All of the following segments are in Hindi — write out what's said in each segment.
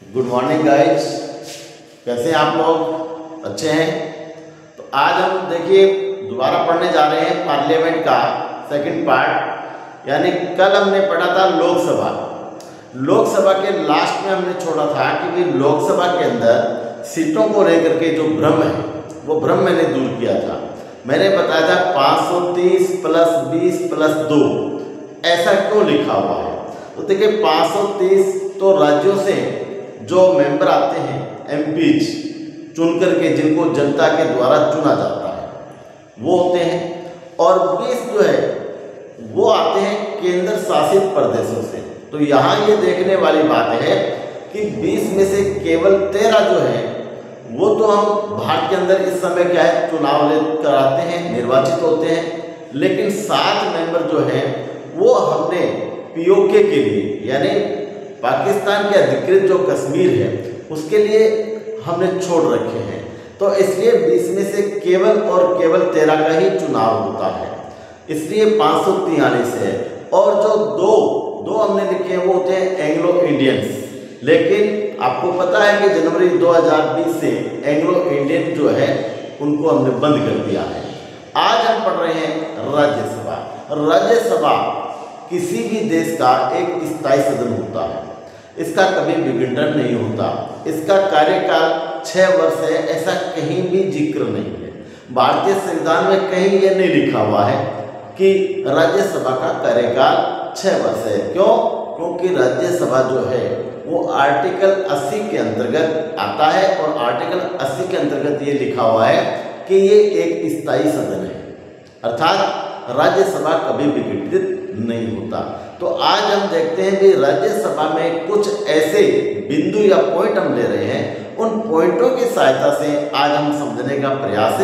Good morning guys. कैसे हैं आप लोग? अच्छे हैं? तो आज हम देखिए दोबारा पढ़ने जा रहे हैं पार्लियामेंट का सेकंड पार्ट। यानी कल हमने पढ़ा था लोकसभा। लोकसभा के लास्ट में हमने छोड़ा था कि भाई लोकसभा के अंदर सीटों को लेकर के जो भ्रम है वो भ्रम मैंने दूर किया था। मैंने बताया था 530 प्लस 20 प्लस 2 ऐसा क्यों लिखा हुआ है। तो देखिए 530 तो राज्यों से जो मेंबर आते हैं एमपीज चुन करके, जिनको जनता के द्वारा चुना जाता है वो होते हैं, और 20 जो है वो आते हैं केंद्र शासित प्रदेशों से। तो यहाँ ये देखने वाली बात है कि 20 में से केवल 13 जो है वो तो हम भारत के अंदर इस समय क्या है चुनाव कराते हैं, निर्वाचित होते हैं, लेकिन 7 मेंबर जो हैं वो हमने पीओके के लिए यानी पाकिस्तान के अधिकृत जो कश्मीर है उसके लिए हमने छोड़ रखे हैं। तो इसलिए 20 में से केवल और केवल 13 का ही चुनाव होता है, इसलिए 543 है। और जो दो हमने लिखे हैं वो होते हैं एंग्लो इंडियंस। लेकिन आपको पता है कि जनवरी 2020 से एंग्लो इंडियन जो है उनको हमने बंद कर दिया है। आज हम पढ़ रहे हैं राज्यसभा। राज्यसभा किसी भी देश का एक स्थायी सदन होता है, इसका कभी विघटन नहीं होता, इसका कार्यकाल 6 वर्ष है, ऐसा कहीं भी जिक्र नहीं है। भारतीय संविधान में कहीं ये नहीं लिखा हुआ है कि राज्यसभा का कार्यकाल 6 वर्ष है। क्यों? क्योंकि राज्यसभा जो है वो आर्टिकल 80 के अंतर्गत आता है, और आर्टिकल 80 के अंतर्गत ये लिखा हुआ है कि ये एक स्थायी सदन है, अर्थात राज्यसभा कभी विघटित नहीं होता। तो आज हम देखते हैं कि राज्यसभा में कुछ ऐसे बिंदु या पॉइंट हम ले रहे हैं, उन पॉइंटों की सहायता से आज हम समझने का प्रयास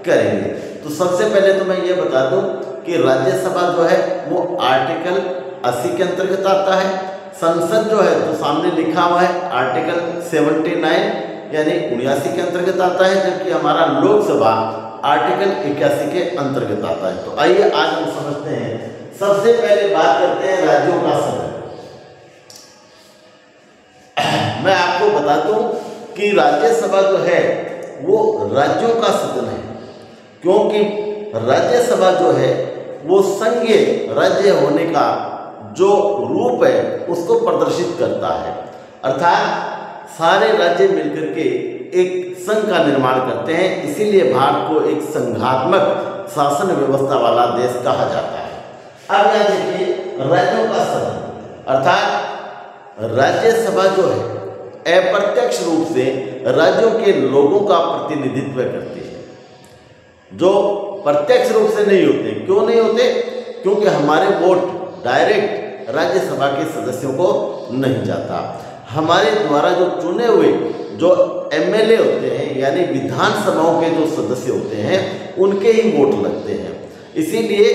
करेंगे। तो सबसे पहले तो मैं ये बता दूं कि राज्यसभा जो है वो आर्टिकल 80 के अंतर्गत आता है। संसद जो है तो सामने लिखा हुआ है आर्टिकल 79 यानी 79 के अंतर्गत आता है, जबकि हमारा लोकसभा आर्टिकल 81 के अंतर्गत आता है। तो आइए आज हम समझते हैं। सबसे पहले बात करते हैं राज्यों का सदन। मैं आपको बता दूं कि राज्यसभा जो है वो राज्यों का सदन है, क्योंकि राज्यसभा जो है वो संघीय राज्य होने का जो रूप है उसको प्रदर्शित करता है, अर्थात सारे राज्य मिलकर के एक संघ का निर्माण करते हैं। इसीलिए भारत को एक संघात्मक शासन व्यवस्था वाला देश कहा जाता है। अब यहाँ देखिए राज्यों का सदन, अर्थात राज्यसभा जो है अप्रत्यक्ष रूप से राज्यों के लोगों का प्रतिनिधित्व करती है, जो प्रत्यक्ष रूप से नहीं होते। क्यों नहीं होते? क्योंकि हमारे वोट डायरेक्ट राज्यसभा के सदस्यों को नहीं जाता। हमारे द्वारा जो चुने हुए जो एमएलए होते हैं यानी विधानसभाओं के जो सदस्य होते हैं उनके ही वोट लगते हैं। इसीलिए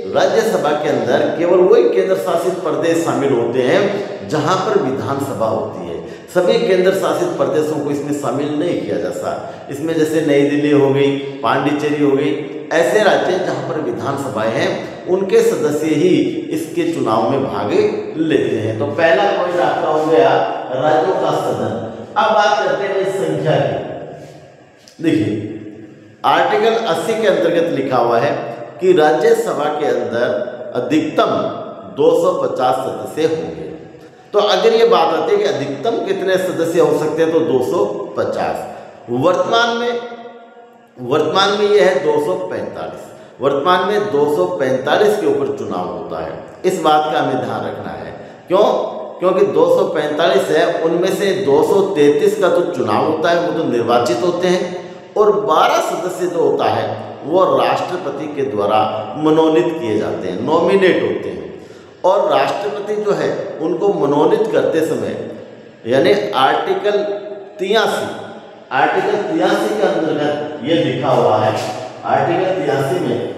राज्यसभा के अंदर केवल वही केंद्र शासित प्रदेश शामिल होते हैं जहां पर विधानसभा होती है। सभी केंद्र शासित प्रदेशों को इसमें शामिल नहीं किया जाता। इसमें जैसे नई दिल्ली हो गई, पांडिचेरी हो गई, ऐसे राज्य जहां पर विधानसभाएं हैं उनके सदस्य ही इसके चुनाव में भाग लेते हैं। तो पहला पॉइंट आपका हो गया राज्यों का सदन। अब बात करते हैं इस संख्या की। देखिए आर्टिकल 80 के अंतर्गत लिखा हुआ है कि राज्यसभा के अंदर अधिकतम 250 सदस्य होंगे। तो अगर ये बात आती है कि अधिकतम कितने सदस्य हो सकते हैं तो 250। वर्तमान में ये है 245। वर्तमान में 245 के ऊपर चुनाव होता है। इस बात का हमें ध्यान रखना है। क्यों? क्योंकि 245 है, उनमें से 233 का तो चुनाव होता है, वो तो निर्वाचित होते हैं, और 12 सदस्य जो होता है वो राष्ट्रपति के द्वारा मनोनीत किए जाते हैं, नॉमिनेट होते हैं। और राष्ट्रपति जो है उनको मनोनीत करते समय यानी आर्टिकल 83 के अंतर्गत ये लिखा हुआ है। आर्टिकल 83 में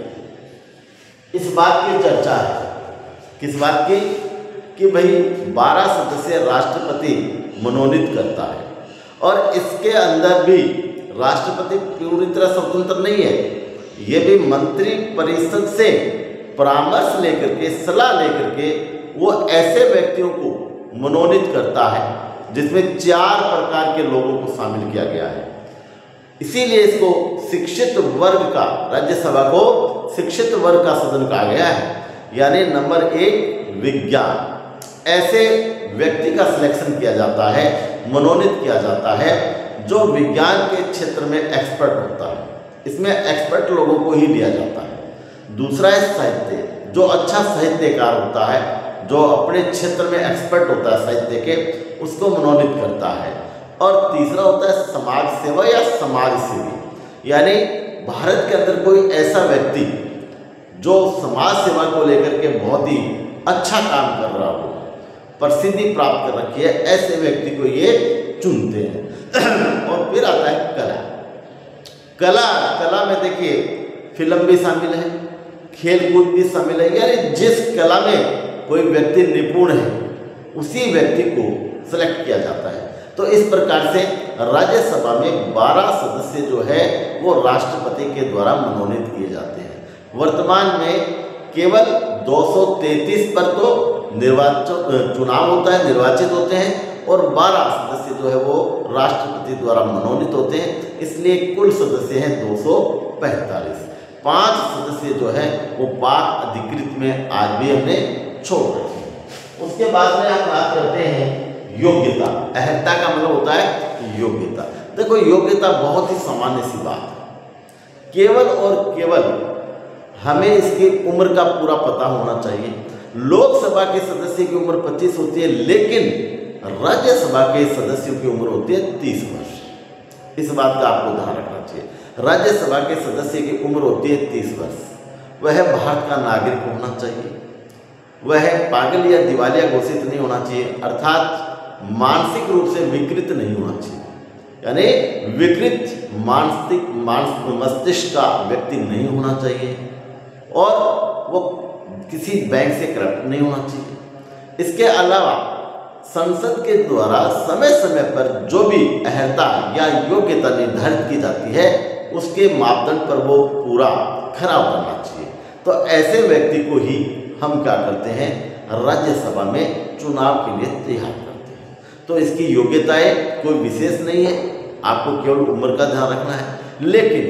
इस बात की चर्चा है, किस बात की? कि भाई 12 सदस्य राष्ट्रपति मनोनीत करता है, और इसके अंदर भी राष्ट्रपति पूरी तरह स्वतंत्र नहीं है। ये भी मंत्री परिषद से परामर्श लेकर के, सलाह लेकर के वो ऐसे व्यक्तियों को मनोनीत करता है जिसमें 4 प्रकार के लोगों को शामिल किया गया है। इसीलिए इसको शिक्षित वर्ग का, राज्यसभा को शिक्षित वर्ग का सदन कहा गया है। यानी नंबर 1 विज्ञान, ऐसे व्यक्ति का सिलेक्शन किया जाता है, मनोनीत किया जाता है जो विज्ञान के क्षेत्र में एक्सपर्ट होता है। इसमें एक्सपर्ट लोगों को ही लिया जाता है। दूसरा है साहित्य, जो अच्छा साहित्यकार होता है, जो अपने क्षेत्र में एक्सपर्ट होता है साहित्य के, उसको मनोनीत करता है। और तीसरा होता है समाज सेवा या समाज सेवी, यानी भारत के अंदर कोई ऐसा व्यक्ति जो समाज सेवा को लेकर के बहुत ही अच्छा काम कर रहा हो, प्रसिद्धि प्राप्त कर रखी है, ऐसे व्यक्ति को ये चुनते हैं। और फिर आता है कला। कला में देखिए फिल्म भी शामिल है, खेल कूद भी शामिल है। यानी जिस कला में कोई व्यक्ति निपुण है उसी व्यक्ति को सेलेक्ट किया जाता है। तो इस प्रकार से राज्यसभा में 12 सदस्य जो है वो राष्ट्रपति के द्वारा मनोनीत किए जाते हैं। वर्तमान में केवल 233 पर तो चुनाव होता है, निर्वाचित होते हैं, और 12 सदस्य जो है वो राष्ट्रपति द्वारा मनोनीत होते हैं। इसलिए कुल सदस्य हैं 245। 5 सदस्य जो है वो पाक अधिकृत में आज भी हमने छोड़ रखे हैं। उसके बाद में हम बात करते हैं योग्यता। अहर्ता का मतलब होता है योग्यता। देखो योग्यता बहुत ही सामान्य सी बात है, केवल और केवल हमें इसकी उम्र का पूरा पता होना चाहिए। लोकसभा के सदस्य की उम्र 25 होती है, लेकिन राज्यसभा के सदस्यों की उम्र होती है 30 वर्ष। इस बात का आपको ध्यान रखना चाहिए। राज्यसभा के सदस्य की उम्र होती है 30 वर्ष। वह भारत का नागरिक होना चाहिए, वह पागल या दिवालिया घोषित नहीं होना चाहिए, अर्थात मानसिक रूप से विकृत नहीं होना चाहिए, यानी विकृत मस्तिष्क का व्यक्ति नहीं होना चाहिए, और वो किसी बैंक से करप्ट नहीं होना चाहिए। इसके अलावा संसद के द्वारा समय समय पर जो भी अहर्ता या योग्यता निर्धारित की जाती है उसके मापदंड पर वो पूरा खरा उतरना चाहिए। तो ऐसे व्यक्ति को ही हम क्या करते हैं, राज्यसभा में चुनाव के लिए तैयार करते हैं। तो इसकी योग्यताएं कोई विशेष नहीं है, आपको केवल उम्र का ध्यान रखना है। लेकिन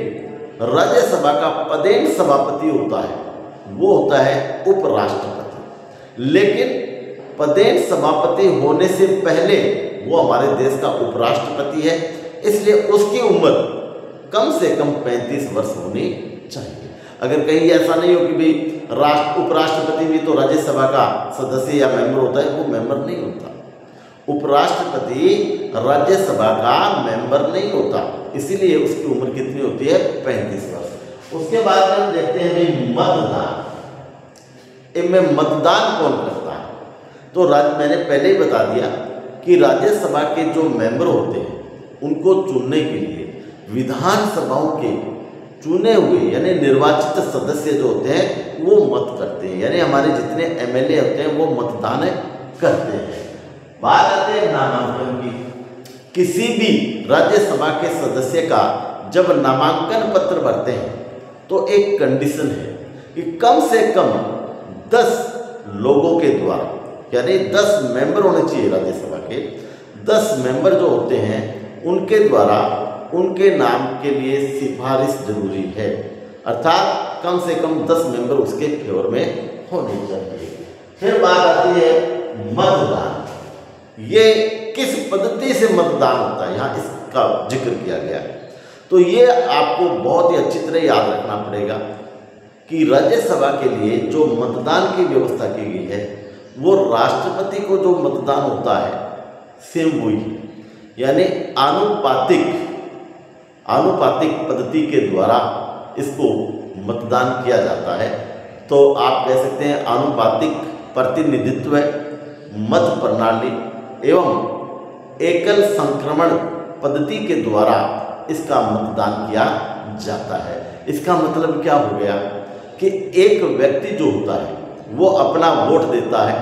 राज्यसभा का पदेन सभापति होता है, वो होता है उपराष्ट्रपति। लेकिन पदेन सभापति होने से पहले वो हमारे देश का उपराष्ट्रपति है, इसलिए उसकी उम्र कम से कम 35 वर्ष होनी चाहिए। अगर कहीं ऐसा नहीं हो कि भाई उपराष्ट्रपति भी तो राज्यसभा का सदस्य या मेंबर होता है, वो मेंबर नहीं होता। उपराष्ट्रपति राज्यसभा का मेंबर नहीं होता, इसीलिए उसकी उम्र कितनी होती है, 35 वर्ष। उसके बाद हम देखते हैं भाई मतदान। इनमें मतदान कौन करता है, तो मैंने पहले ही बता दिया कि राज्यसभा के जो मेंबर होते हैं उनको चुनने के लिए विधानसभाओं के चुने हुए यानी निर्वाचित सदस्य जो होते हैं वो मत करते हैं, यानी हमारे जितने एमएलए होते हैं वो मतदान करते हैं। बात आते हैं नामांकन की। किसी भी राज्यसभा के सदस्य का जब नामांकन पत्र भरते हैं तो एक कंडीशन है कि कम से कम 10 लोगों के द्वारा, यानी 10 मेंबर होने चाहिए राज्यसभा के। 10 मेंबर जो होते हैं उनके द्वारा उनके नाम के लिए सिफारिश जरूरी है, अर्थात कम से कम 10 मेंबर उसके फेवर में होने चाहिए। फिर बात आती है मतदान। ये किस पद्धति से मतदान होता है, यहाँ इसका जिक्र किया गया है। तो ये आपको बहुत ही अच्छी तरह याद रखना पड़ेगा कि राज्यसभा के लिए जो मतदान की व्यवस्था की गई है वो राष्ट्रपति को जो मतदान होता है सेम वही, यानी आनुपातिक पद्धति के द्वारा इसको मतदान किया जाता है। तो आप कह सकते हैं आनुपातिक प्रतिनिधित्व, मत प्रणाली एवं एकल संक्रमण पद्धति के द्वारा इसका मतदान किया जाता है। इसका मतलब क्या हो गया कि एक व्यक्ति जो होता है वो अपना वोट देता है,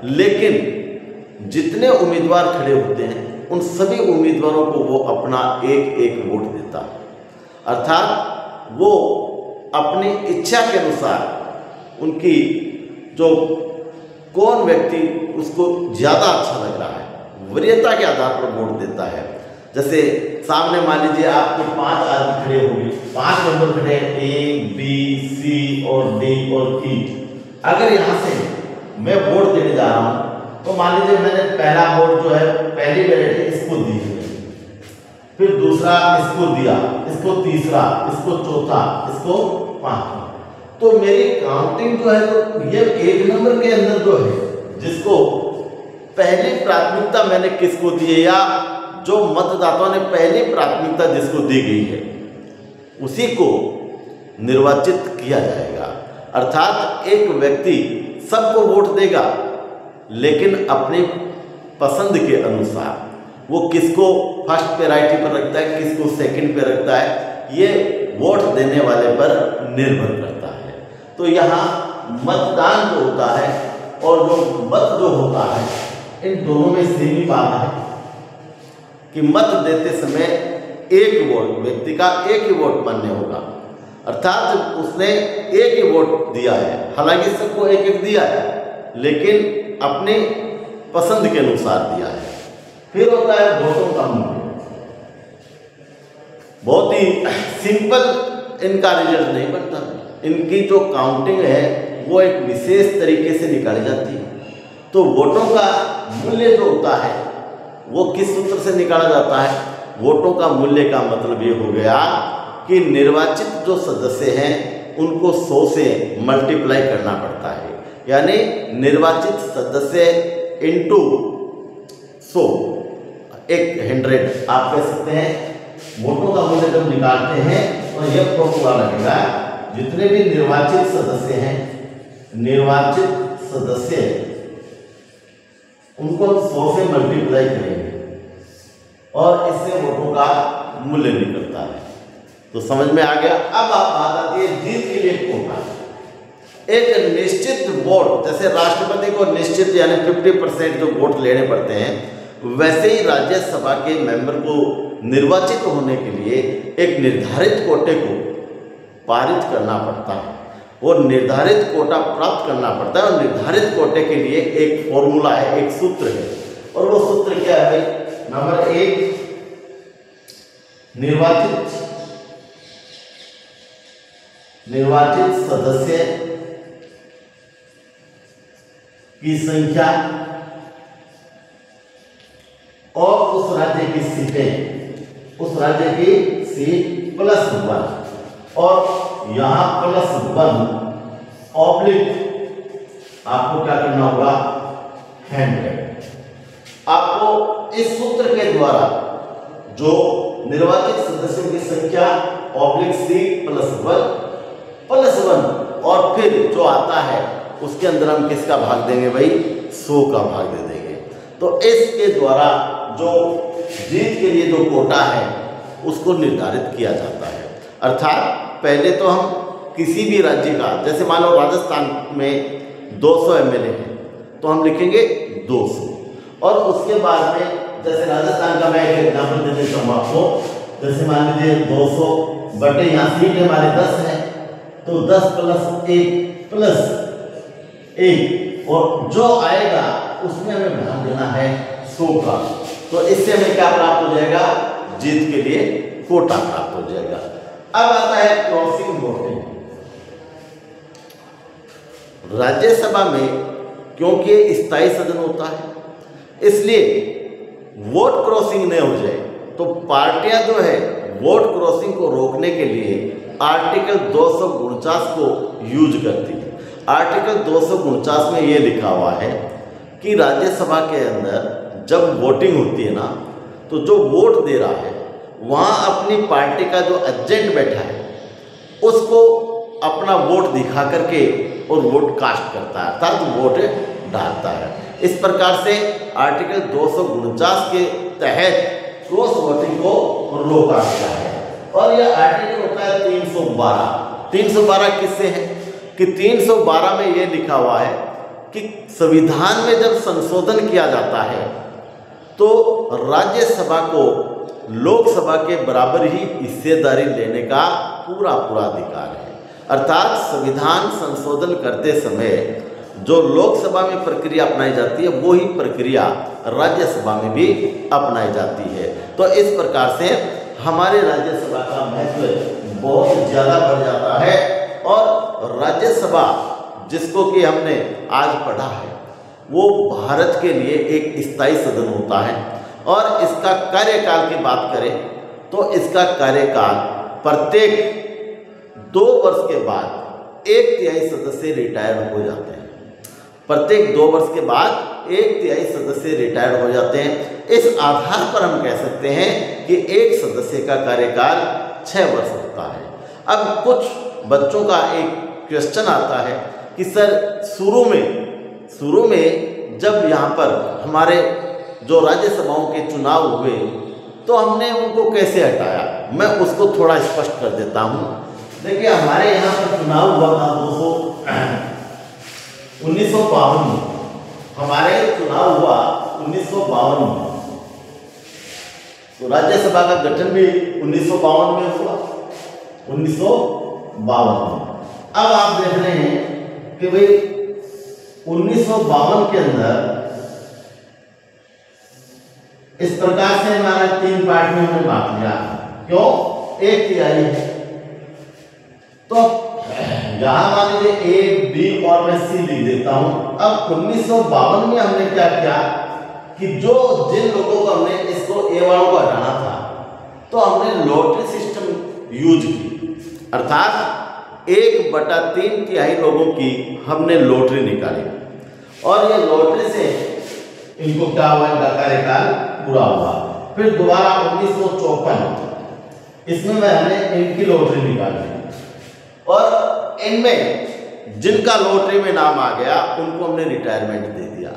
लेकिन जितने उम्मीदवार खड़े होते हैं उन सभी उम्मीदवारों को वो अपना एक एक वोट देता है, अर्थात वो अपनी इच्छा के अनुसार उनकी जो कौन व्यक्ति उसको ज़्यादा अच्छा लग रहा है वरीयता के आधार पर वोट देता है। जैसे सामने मान लीजिए आपके 5 आदमी खड़े होंगे, 5 नंबर खड़े हैं, A, B, C और D और E। अगर यहाँ से मैं वोट देने जा रहा हूँ तो मान लीजिए मैंने पहला वोट जो है पहली बैलेट इसको दी है, फिर दूसरा इसको दिया, इसको तीसरा, इसको चौथा, इसको पांचवा। तो मेरी काउंटिंग जो है तो ये 1 नंबर के अंदर जो है जिसको पहली प्राथमिकता मैंने किसको दी है या जो मतदाताओं ने पहली प्राथमिकता जिसको दी गई है उसी को निर्वाचित किया जाएगा। अर्थात एक व्यक्ति सबको वोट देगा लेकिन अपनी पसंद के अनुसार वो किसको फर्स्ट प्रायोरिटी पर रखता है, किसको सेकंड पे रखता है, ये वोट देने वाले पर निर्भर करता है। तो यहाँ मतदान जो होता है और जो मत जो होता है इन दोनों में सेम ही बात है कि मत देते समय एक वोट व्यक्ति का एक ही वोट मान्य होगा। अर्थात उसने एक ही वोट दिया है, हालांकि सबको एक एक दिया है लेकिन अपनी पसंद के अनुसार दिया है। फिर होता है वोटों का मूल्य। बहुत ही सिंपल इनका रिजल्ट नहीं बनता, इनकी जो काउंटिंग है वो एक विशेष तरीके से निकाली जाती है। तो वोटों का मूल्य जो होता है वो किस सूत्र से निकाला जाता है? वोटों का मूल्य का मतलब ये हो गया कि निर्वाचित जो सदस्य हैं उनको 100 से मल्टीप्लाई करना पड़ता है, यानी निर्वाचित सदस्य इंटू 100 100 आप कह सकते हैं। वोटों का मूल्य जब निकालते हैं तो यह फॉर्मूला लगेगा, जितने भी निर्वाचित सदस्य हैं, निर्वाचित सदस्य उनको 100 से मल्टीप्लाई करेंगे और इससे वोटों का मूल्य निकलता है। तो समझ में आ गया। अब बात आती है जीत के लिए कोटा। एक निश्चित वोट, जैसे राष्ट्रपति को निश्चित यानी 50% जो वोट लेने पड़ते हैं, वैसे ही राज्यसभा के मेंबर को निर्वाचित होने के लिए एक निर्धारित कोटे को पारित करना पड़ता है और निर्धारित कोटा प्राप्त करना पड़ता है। और निर्धारित कोटे के लिए एक फॉर्मूला है, एक सूत्र है, और वो सूत्र क्या है भाई? नंबर 1, निर्वाचित सदस्य की संख्या और उस राज्य की सीटें, उस राज्य की सीट +1 और यहां +1 ऑब्लिक आपको क्या करना होगा? 100। आपको इस सूत्र के द्वारा जो निर्वाचित सदस्यों की संख्या ऑब्लिक सीट +1 और फिर जो आता है उसके अंदर हम किसका भाग देंगे भाई? 100 का भाग दे देंगे। तो इसके द्वारा जो जीत के लिए जो कोटा है उसको निर्धारित किया जाता है। अर्थात पहले तो हम किसी भी राज्य का, जैसे मान लो राजस्थान में 200 एमएलए हैं तो हम लिखेंगे 200, और उसके बाद में जैसे राजस्थान का मैं एक एग्जाम्पल दे देता हूँ आपको। जैसे मान लीजिए 200 बटे यहाँ सीट हमारे 10 है तो 10 + 1 और जो आएगा उसमें हमें भाग देना है 100 का। तो इससे हमें क्या प्राप्त हो जाएगा? जीत के लिए कोटा प्राप्त हो जाएगा। अब आता है क्रॉसिंग वोटिंग। राज्यसभा में क्योंकि स्थायी सदन होता है इसलिए वोट क्रॉसिंग नहीं हो जाए तो पार्टियां जो है वोट क्रॉसिंग को रोकने के लिए आर्टिकल 249 को यूज करती है। आर्टिकल 249 में ये लिखा हुआ है कि राज्यसभा के अंदर जब वोटिंग होती है ना तो जो वोट दे रहा है वहाँ अपनी पार्टी का जो एजेंट बैठा है उसको अपना वोट दिखा करके और वोट कास्ट करता है, अर्थात वोट डालता है। इस प्रकार से आर्टिकल 249 के तहत क्रॉस वोटिंग को रोका गया है। और यह आर्टिकल होता है 312। 312 किससे है कि 312 में यह लिखा हुआ है कि संविधान में जब संशोधन किया जाता है तो राज्यसभा को लोकसभा के बराबर ही हिस्सेदारी लेने का पूरा अधिकार है। अर्थात संविधान संशोधन करते समय जो लोकसभा में प्रक्रिया अपनाई जाती है वही प्रक्रिया राज्यसभा में भी अपनाई जाती है। तो इस प्रकार से हमारे राज्यसभा का महत्व बहुत ज़्यादा बढ़ जाता है। और राज्यसभा जिसको कि हमने आज पढ़ा है वो भारत के लिए एक स्थायी सदन होता है। और इसका कार्यकाल की बात करें तो इसका कार्यकाल प्रत्येक 2 वर्ष के बाद 1/3 सदस्य रिटायर हो जाते हैं। प्रत्येक 2 वर्ष के बाद 1/3 सदस्य रिटायर हो जाते हैं। इस आधार पर हम कह सकते हैं कि एक सदस्य का कार्यकाल 6 वर्ष होता है। अब कुछ बच्चों का एक क्वेश्चन आता है कि सर शुरू में जब यहाँ पर हमारे जो राज्यसभाओं के चुनाव हुए तो हमने उनको कैसे हटाया, मैं उसको थोड़ा स्पष्ट कर देता हूँ। देखिए हमारे यहाँ पर चुनाव हुआ था 1952 में, हमारे चुनाव हुआ 1952 में। तो राज्यसभा का गठन भी 1952 में हुआ, 1952 में। अब आप देख रहे हैं कि भाई 1952 के अंदर इस प्रकार से हमारा 3 पार्ट में हमने बांट लिया। क्यों? 1/3 है। तो यहां मान लीजिए A, B और मैं C लिख देता हूं। अब 1952 में हमने क्या किया कि जिन लोगों को हमने इसको A वालों को हटाना था तो हमने लॉटरी सिस्टम यूज की, अर्थात 1/3 लोगों की हमने लॉटरी निकाली और ये लॉटरी से इनको क्या हुआ, इनका कार्यकाल पूरा हुआ। फिर दोबारा 1954 इसमें हमने इनकी लॉटरी निकाली और इनमें जिनका लॉटरी में नाम आ गया उनको हमने रिटायरमेंट दे दिया।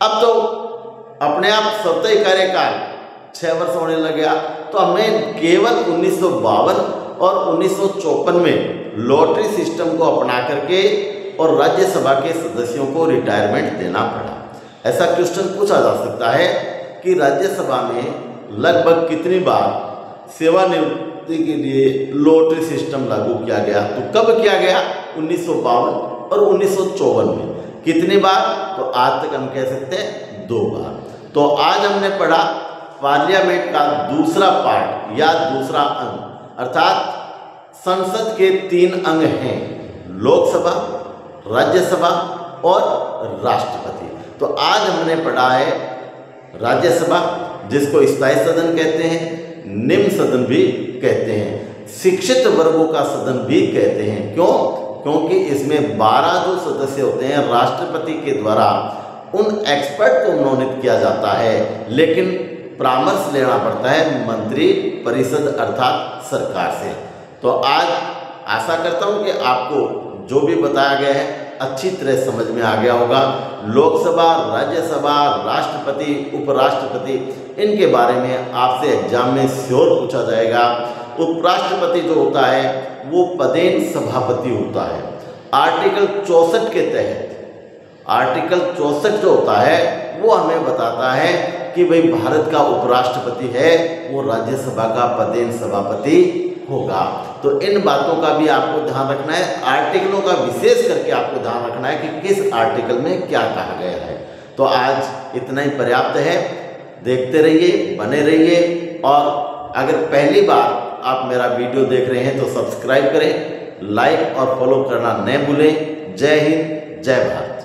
अब तो अपने आप स्वतः कार्यकाल 6 वर्ष होने लग गया। तो हमने केवल 1952 और 1954 में लॉटरी सिस्टम को अपना करके और राज्यसभा के सदस्यों को रिटायरमेंट देना पड़ा। ऐसा क्वेश्चन पूछा जा सकता है कि राज्यसभा में लगभग कितनी बार सेवानिवृत्ति के लिए लॉटरी सिस्टम लागू किया गया, तो कब किया गया? 1952 और 1954 में। कितनी बार? तो आज तक हम कह सकते हैं 2 बार। तो आज हमने पढ़ा पार्लियामेंट का दूसरा पार्ट या दूसरा अंग, अर्थात संसद के 3 अंग हैं, लोकसभा, राज्यसभा और राष्ट्रपति। तो आज हमने पढ़ा है राज्यसभा जिसको स्थायी सदन कहते हैं, निम्न सदन भी कहते हैं, शिक्षित वर्गों का सदन भी कहते हैं। क्यों? क्योंकि इसमें 12 जो सदस्य होते हैं राष्ट्रपति के द्वारा उन एक्सपर्ट को मनोनीत किया जाता है, लेकिन परामर्श लेना पड़ता है मंत्री परिषद अर्थात सरकार से। तो आज आशा करता हूं कि आपको जो भी बताया गया है अच्छी तरह समझ में आ गया होगा। लोकसभा, राज्यसभा, राष्ट्रपति, उपराष्ट्रपति, इनके बारे में आपसे एग्जाम में श्योर पूछा जाएगा। उपराष्ट्रपति जो होता है वो पदेन सभापति होता है। आर्टिकल 64 के तहत आर्टिकल 64 जो होता है वो हमें बताता है कि भाई भारत का उपराष्ट्रपति है वो राज्यसभा का पदेन सभापति होगा। तो इन बातों का भी आपको ध्यान रखना है, आर्टिकलों का विशेष करके आपको ध्यान रखना है कि किस आर्टिकल में क्या कहा गया है। तो आज इतना ही पर्याप्त है। देखते रहिए, बने रहिए और अगर पहली बार आप मेरा वीडियो देख रहे हैं तो सब्सक्राइब करें, लाइक और फॉलो करना न भूलें। जय हिंद, जय भारत।